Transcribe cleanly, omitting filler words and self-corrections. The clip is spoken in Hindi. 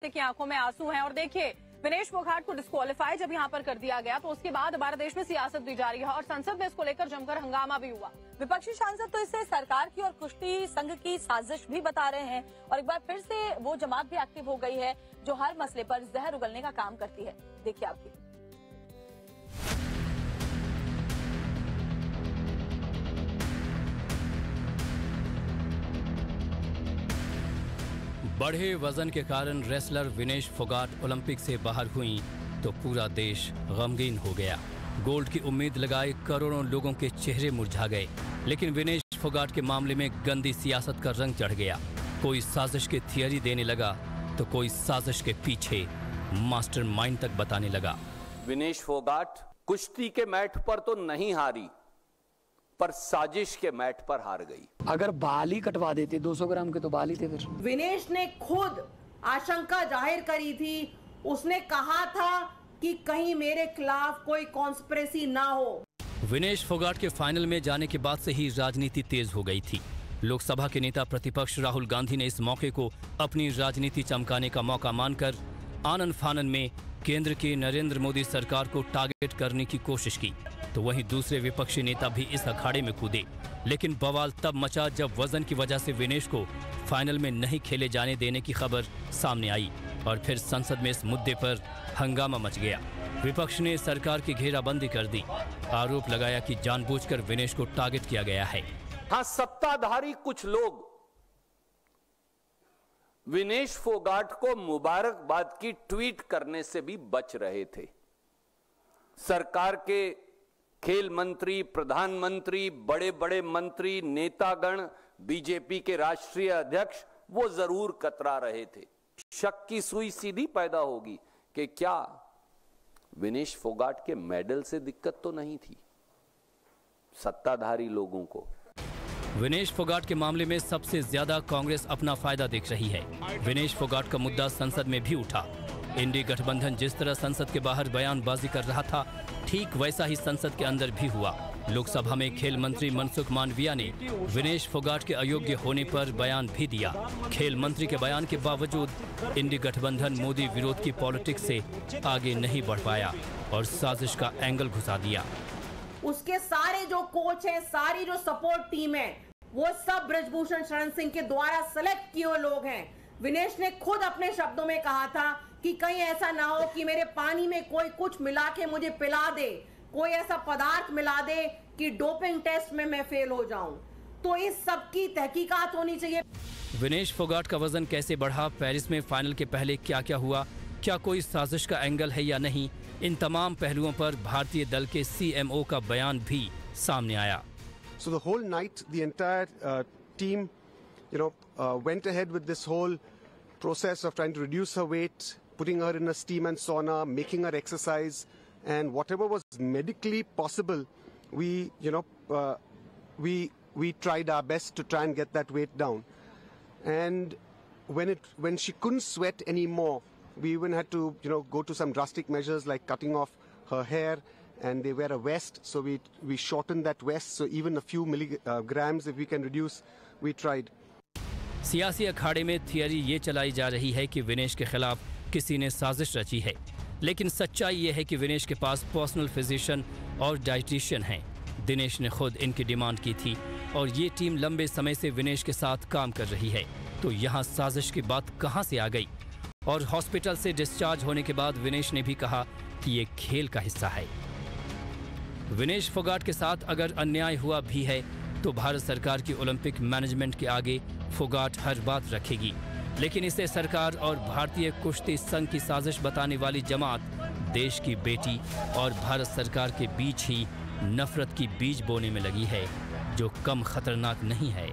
की आंखों में आंसू हैं। और देखिए, विनेश फोगाट को डिस्क्वालीफाई जब यहां पर कर दिया गया तो उसके बाद हमारे देश में सियासत भी जारी है और संसद में इसको लेकर जमकर हंगामा भी हुआ। विपक्षी सांसद तो इसे सरकार की और कुश्ती संघ की साजिश भी बता रहे हैं और एक बार फिर से वो जमात भी एक्टिव हो गई है जो हर मसले पर जहर उगलने का काम करती है। देखिए आप भी। बढ़े वजन के कारण रेसलर विनेश फोगाट ओलंपिक से बाहर हुई तो पूरा देश गमगीन हो गया। गोल्ड की उम्मीद लगाए करोड़ों लोगों के चेहरे मुरझा गए, लेकिन विनेश फोगाट के मामले में गंदी सियासत का रंग चढ़ गया। कोई साजिश की थियरी देने लगा तो कोई साजिश के पीछे मास्टरमाइंड तक बताने लगा। विनेश फोगाट कुश्ती के मैट पर तो नहीं हारी, पर साजिश के मैट पर हार गई। अगर बाल ही कटवा देते, 200 ग्राम के तो बाल ही थे। फिर विनेश ने खुद आशंका जाहिर करी थी। उसने कहा था कि कहीं मेरे खिलाफ कोई कॉन्स्पिरेसी ना हो। विनेश फोगाट के फाइनल में जाने के बाद से ही राजनीति तेज हो गई थी। लोकसभा के नेता प्रतिपक्ष राहुल गांधी ने इस मौके को अपनी राजनीति चमकाने का मौका मानकर आनन फानन में केंद्र की नरेंद्र मोदी सरकार को टारगेट करने की कोशिश की, तो वहीं दूसरे विपक्षी नेता भी इस अखाड़े में कूदे। लेकिन बवाल तब मचा जब वजन की वजह से विनेश को फाइनल में नहीं खेले जाने देने की खबर सामने आई और फिर संसद में इस मुद्दे पर हंगामा मच गया। विपक्ष ने सरकार की घेराबंदी कर दी, आरोप लगाया कि जानबूझकर विनेश को टारगेट किया गया है। हाँ, सत्ताधारी कुछ लोग विनेश फोगाट को मुबारकबाद की ट्वीट करने से भी बच रहे थे। सरकार के खेल मंत्री, प्रधानमंत्री, बड़े बड़े मंत्री, नेतागण, बीजेपी के राष्ट्रीय अध्यक्ष वो जरूर कतरा रहे थे। शक की सुई सीधी पैदा होगी कि क्या विनेश फोगाट के मेडल से दिक्कत तो नहीं थी सत्ताधारी लोगों को। विनेश फोगाट के मामले में सबसे ज्यादा कांग्रेस अपना फायदा देख रही है। विनेश फोगाट का मुद्दा संसद में भी उठा। इंडी गठबंधन जिस तरह संसद के बाहर बयानबाजी कर रहा था, ठीक वैसा ही संसद के अंदर भी हुआ। लोकसभा में खेल मंत्री मनसुख मांडविया ने विनेश फोगाट के अयोग्य होने पर बयान भी दिया। खेल मंत्री के बयान के बावजूद इंडी गठबंधन मोदी विरोध की पॉलिटिक्स से आगे नहीं बढ़ पाया और साजिश का एंगल घुसा दिया। उसके सारे जो कोच हैं, सारी जो सपोर्ट टीम है, वो सब ब्रजभूषण शरण सिंह के द्वारा सेलेक्ट किए हुए लोग हैं। विनेश ने खुद अपने शब्दों में कहा था कि कहीं ऐसा ना हो कि मेरे पानी में कोई कुछ मिला के मुझे पिला दे, कोई ऐसा पदार्थ मिला दे कि डोपिंग टेस्ट में मैं फेल हो जाऊं। तो इस सब की तहकीकात होनी चाहिए। विनेश फोगाट का वजन कैसे बढ़ा, पेरिस में फाइनल के पहले क्या क्या हुआ, क्या कोई साजिश का एंगल है या नहीं, इन तमाम पहलुओं पर भारतीय दल के CMO का बयान भी सामने आया। So the whole night, the entire team, went ahead with this whole process of trying to reduce her weight, putting her in a steam and sauna, making her exercise, and whatever was medically possible, we tried our best to try and get that weight down. And when she couldn't sweat anymore, we even had to go to some drastic measures like cutting off her hair, and they wear a vest, so we shortened that vest, so even a few milligrams if we can reduce, we tried. सियासी अखाड़े में थियरी ये चलाई जा रही है कि विनेश के खिलाफ किसी ने साजिश रची है, लेकिन सच्चाई ये है कि विनेश के पास पर्सनल फिजिशियन और डाइटिशियन हैं। दिनेश ने खुद इनकी डिमांड की थी और ये टीम लंबे समय से विनेश के साथ काम कर रही है। तो यहाँ साजिश की बात कहाँ से आ गई? और हॉस्पिटल से डिस्चार्ज होने के बाद विनेश ने भी कहा कि ये खेल का हिस्सा है। विनेश फोगाट के साथ अगर अन्याय हुआ भी है तो भारत सरकार की ओलंपिक मैनेजमेंट के आगे फोगाट हर बात रखेगी, लेकिन इसे सरकार और भारतीय कुश्ती संघ की साजिश बताने वाली जमात देश की बेटी और भारत सरकार के बीच ही नफरत की बीज बोने में लगी है, जो कम खतरनाक नहीं है।